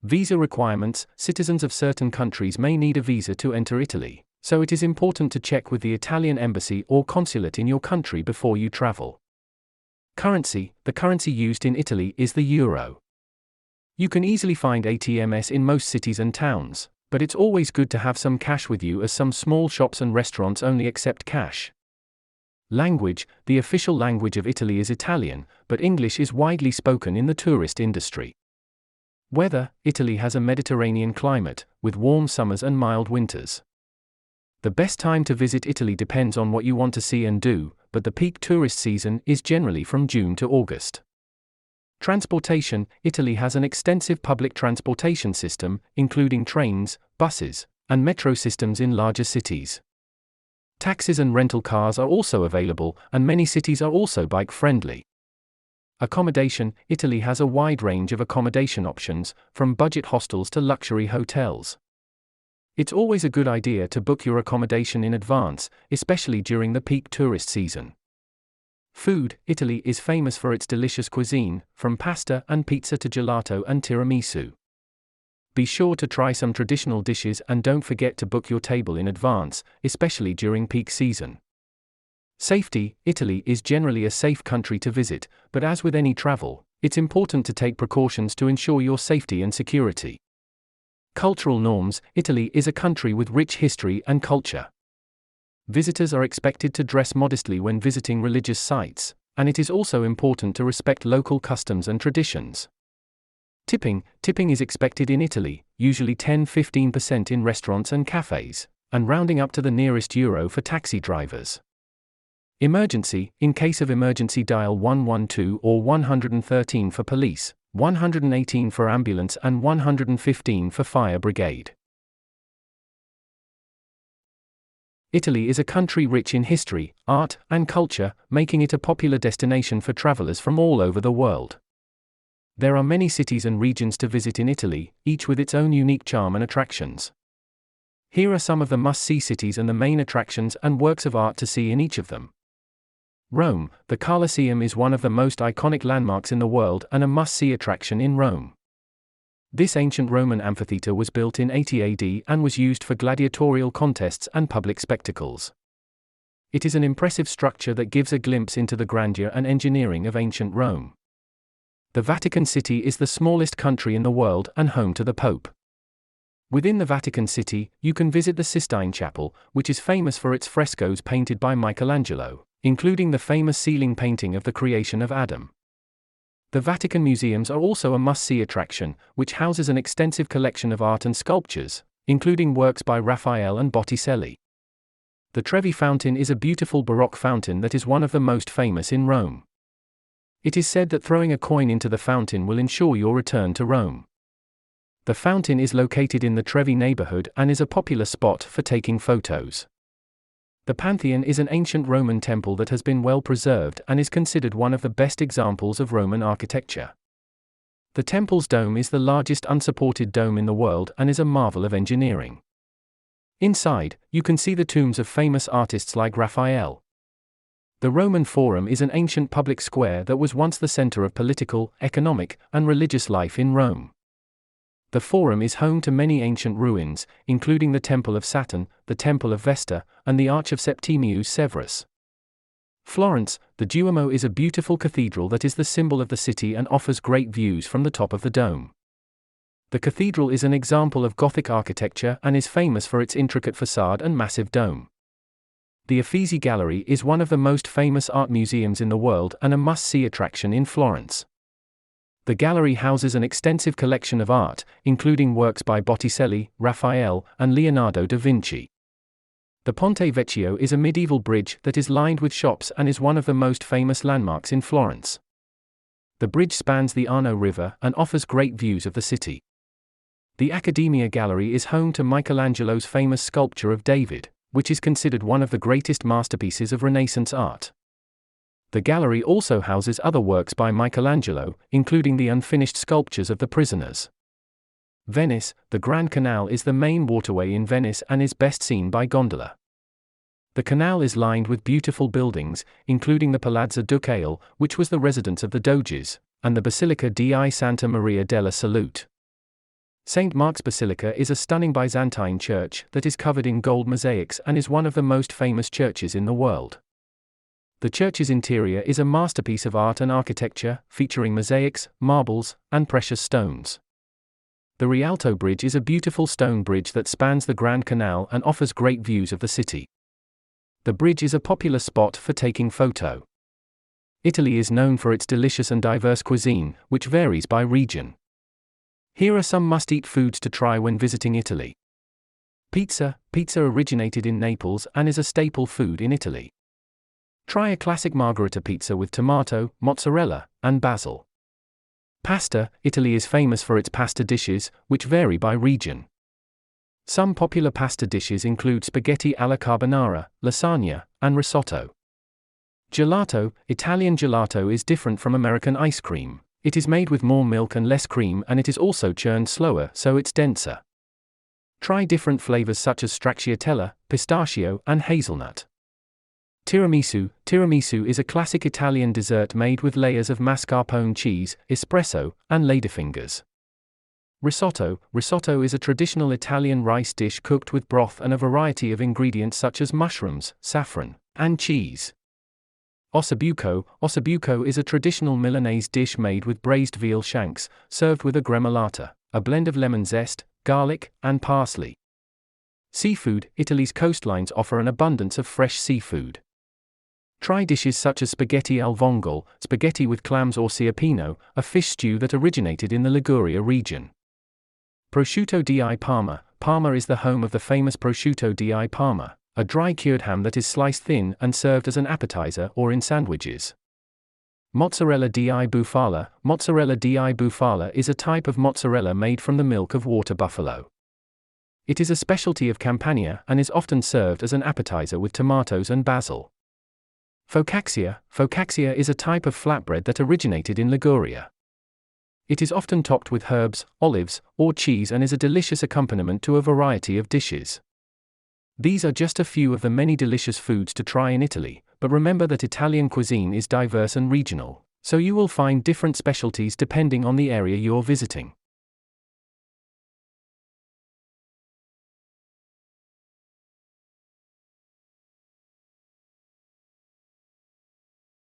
Visa requirements. Citizens of certain countries may need a visa to enter Italy, so it is important to check with the Italian embassy or consulate in your country before you travel. Currency. The currency used in Italy is the euro. You can easily find ATMs in most cities and towns, but it's always good to have some cash with you as some small shops and restaurants only accept cash. Language. The official language of Italy is Italian, but English is widely spoken in the tourist industry. Weather. Italy has a Mediterranean climate, with warm summers and mild winters. The best time to visit Italy depends on what you want to see and do, but the peak tourist season is generally from June to August. Transportation. Italy has an extensive public transportation system, including trains, buses, and metro systems in larger cities. Taxis and rental cars are also available, and many cities are also bike-friendly. Accommodation. Italy has a wide range of accommodation options, from budget hostels to luxury hotels. It's always a good idea to book your accommodation in advance, especially during the peak tourist season. Food. Italy is famous for its delicious cuisine, from pasta and pizza to gelato and tiramisu. Be sure to try some traditional dishes and don't forget to book your table in advance, especially during peak season. Safety. Italy is generally a safe country to visit, but as with any travel, it's important to take precautions to ensure your safety and security. Cultural norms. Italy is a country with rich history and culture. Visitors are expected to dress modestly when visiting religious sites, and it is also important to respect local customs and traditions. Tipping. Tipping is expected in Italy, usually 10–15% in restaurants and cafes, and rounding up to the nearest euro for taxi drivers. Emergency. In case of emergency, dial 112 or 113 for police, 118 for ambulance and 115 for fire brigade. Italy is a country rich in history, art, and culture, making it a popular destination for travelers from all over the world. There are many cities and regions to visit in Italy, each with its own unique charm and attractions. Here are some of the must-see cities and the main attractions and works of art to see in each of them. Rome. The Colosseum is one of the most iconic landmarks in the world and a must-see attraction in Rome. This ancient Roman amphitheater was built in 80 AD and was used for gladiatorial contests and public spectacles. It is an impressive structure that gives a glimpse into the grandeur and engineering of ancient Rome. The Vatican City is the smallest country in the world and home to the Pope. Within the Vatican City, you can visit the Sistine Chapel, which is famous for its frescoes painted by Michelangelo, including the famous ceiling painting of the creation of Adam. The Vatican Museums are also a must-see attraction, which houses an extensive collection of art and sculptures, including works by Raphael and Botticelli. The Trevi Fountain is a beautiful Baroque fountain that is one of the most famous in Rome. It is said that throwing a coin into the fountain will ensure your return to Rome. The fountain is located in the Trevi neighborhood and is a popular spot for taking photos. The Pantheon is an ancient Roman temple that has been well preserved and is considered one of the best examples of Roman architecture. The temple's dome is the largest unsupported dome in the world and is a marvel of engineering. Inside, you can see the tombs of famous artists like Raphael. The Roman Forum is an ancient public square that was once the center of political, economic, and religious life in Rome. The Forum is home to many ancient ruins, including the Temple of Saturn, the Temple of Vesta, and the Arch of Septimius Severus. Florence. The Duomo is a beautiful cathedral that is the symbol of the city and offers great views from the top of the dome. The cathedral is an example of Gothic architecture and is famous for its intricate facade and massive dome. The Uffizi Gallery is one of the most famous art museums in the world and a must-see attraction in Florence. The gallery houses an extensive collection of art, including works by Botticelli, Raphael, and Leonardo da Vinci. The Ponte Vecchio is a medieval bridge that is lined with shops and is one of the most famous landmarks in Florence. The bridge spans the Arno River and offers great views of the city. The Accademia Gallery is home to Michelangelo's famous sculpture of David, which is considered one of the greatest masterpieces of Renaissance art. The gallery also houses other works by Michelangelo, including the unfinished sculptures of the prisoners. Venice. The Grand Canal is the main waterway in Venice and is best seen by gondola. The canal is lined with beautiful buildings, including the Palazzo Ducale, which was the residence of the Doges, and the Basilica di Santa Maria della Salute. St. Mark's Basilica is a stunning Byzantine church that is covered in gold mosaics and is one of the most famous churches in the world. The church's interior is a masterpiece of art and architecture, featuring mosaics, marbles, and precious stones. The Rialto Bridge is a beautiful stone bridge that spans the Grand Canal and offers great views of the city. The bridge is a popular spot for taking photo. Italy is known for its delicious and diverse cuisine, which varies by region. Here are some must-eat foods to try when visiting Italy. Pizza. Pizza originated in Naples and is a staple food in Italy. Try a classic margherita pizza with tomato, mozzarella, and basil. Pasta. Italy is famous for its pasta dishes, which vary by region. Some popular pasta dishes include spaghetti alla carbonara, lasagna, and risotto. Gelato. Italian gelato is different from American ice cream. It is made with more milk and less cream, and it is also churned slower, so it's denser. Try different flavors such as stracciatella, pistachio, and hazelnut. Tiramisu. Tiramisu is a classic Italian dessert made with layers of mascarpone cheese, espresso, and ladyfingers. Risotto. Risotto is a traditional Italian rice dish cooked with broth and a variety of ingredients such as mushrooms, saffron, and cheese. Ossobuco. Ossobuco is a traditional Milanese dish made with braised veal shanks, served with a gremolata, a blend of lemon zest, garlic, and parsley. Seafood. Italy's coastlines offer an abundance of fresh seafood. Try dishes such as spaghetti al vongole, spaghetti with clams, or ciappino, a fish stew that originated in the Liguria region. Prosciutto di Parma. Parma is the home of the famous prosciutto di Parma, a dry cured ham that is sliced thin and served as an appetizer or in sandwiches. Mozzarella di bufala. Mozzarella di bufala is a type of mozzarella made from the milk of water buffalo. It is a specialty of Campania and is often served as an appetizer with tomatoes and basil. Focaccia. Focaccia is a type of flatbread that originated in Liguria. It is often topped with herbs, olives, or cheese and is a delicious accompaniment to a variety of dishes. These are just a few of the many delicious foods to try in Italy, but remember that Italian cuisine is diverse and regional, so you will find different specialties depending on the area you're visiting.